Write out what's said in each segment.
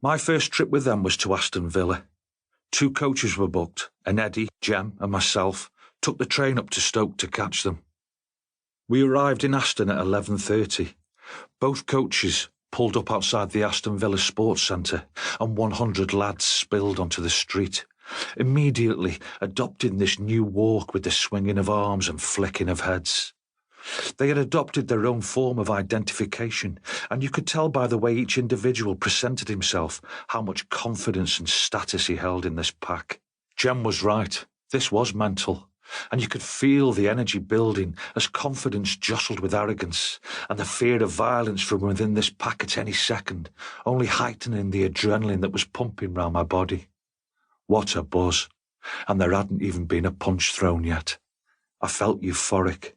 My first trip with them was to Aston Villa. 2 coaches were booked, and Eddie, Jem and myself took the train up to Stoke to catch them. We arrived in Aston at 11:30. Both coaches pulled up outside the Aston Villa Sports Centre, and 100 lads spilled onto the street, immediately adopting this new walk with the swinging of arms and flicking of heads. They had adopted their own form of identification, and you could tell by the way each individual presented himself how much confidence and status he held in this pack. Jem was right. This was mental, and you could feel the energy building as confidence jostled with arrogance, and the fear of violence from within this pack at any second, only heightening the adrenaline that was pumping round my body. What a buzz, and there hadn't even been a punch thrown yet. I felt euphoric.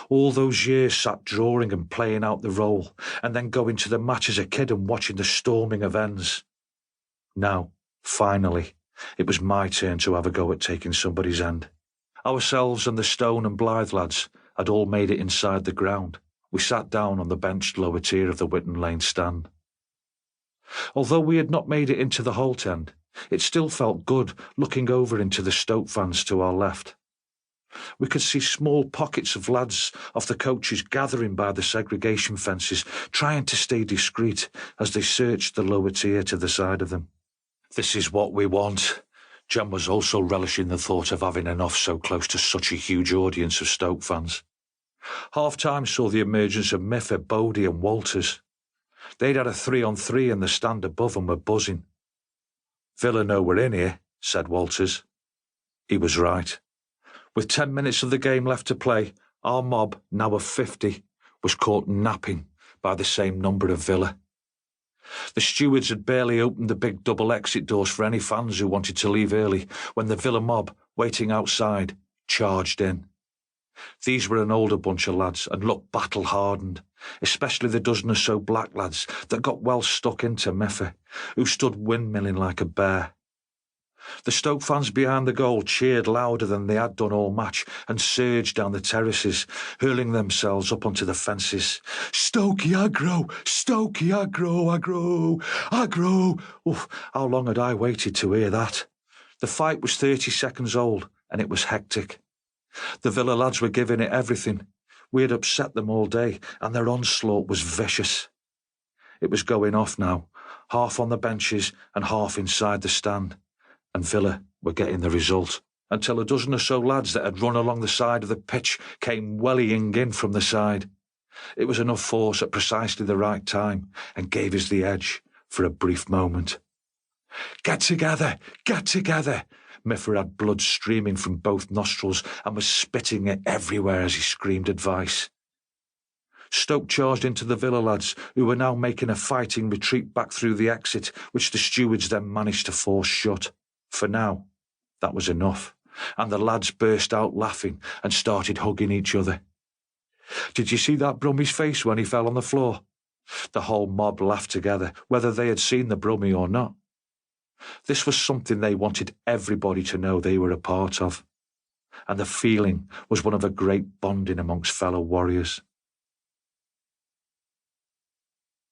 All those years sat drawing and playing out the role, and then going to the match as a kid and watching the storming of ends. Now, finally, it was my turn to have a go at taking somebody's end. Ourselves and the Stone and Blythe lads had all made it inside the ground. We sat down on the benched lower tier of the Whitton Lane stand. Although we had not made it into the Holt end, it still felt good looking over into the Stoke fans to our left. We could see small pockets of lads of the coaches gathering by the segregation fences, trying to stay discreet as they searched the lower tier to the side of them. This is what we want. Jem was also relishing the thought of having an off so close to such a huge audience of Stoke fans. Half-time saw the emergence of Miffer, Bodie and Walters. They'd had a 3-on-3 in the stand above and were buzzing. "Villa know we're in here," said Walters. He was right. With 10 minutes of the game left to play, our mob, now of 50, was caught napping by the same number of Villa. The stewards had barely opened the big double exit doors for any fans who wanted to leave early when the Villa mob, waiting outside, charged in. These were an older bunch of lads and looked battle-hardened, especially the dozen or so black lads that got well stuck into Miffer, who stood windmilling like a bear. The Stoke fans behind the goal cheered louder than they had done all match and surged down the terraces, hurling themselves up onto the fences. "Stokey aggro! Stokey aggro! Aggro! Aggro!" Oof, how long had I waited to hear that? The fight was 30 seconds old, and it was hectic. The Villa lads were giving it everything. We had upset them all day, and their onslaught was vicious. It was going off now, half on the benches and half inside the stand. And Villa were getting the result, until a dozen or so lads that had run along the side of the pitch came wellying in from the side. It was enough force at precisely the right time and gave us the edge for a brief moment. "Get together! Get together!" Miffer had blood streaming from both nostrils and was spitting it everywhere as he screamed advice. Stoke charged into the Villa lads, who were now making a fighting retreat back through the exit, which the stewards then managed to force shut. For now, that was enough, and the lads burst out laughing and started hugging each other. "Did you see that Brummie's face when he fell on the floor?" The whole mob laughed together, whether they had seen the Brummie or not. This was something they wanted everybody to know they were a part of, and the feeling was one of a great bonding amongst fellow warriors.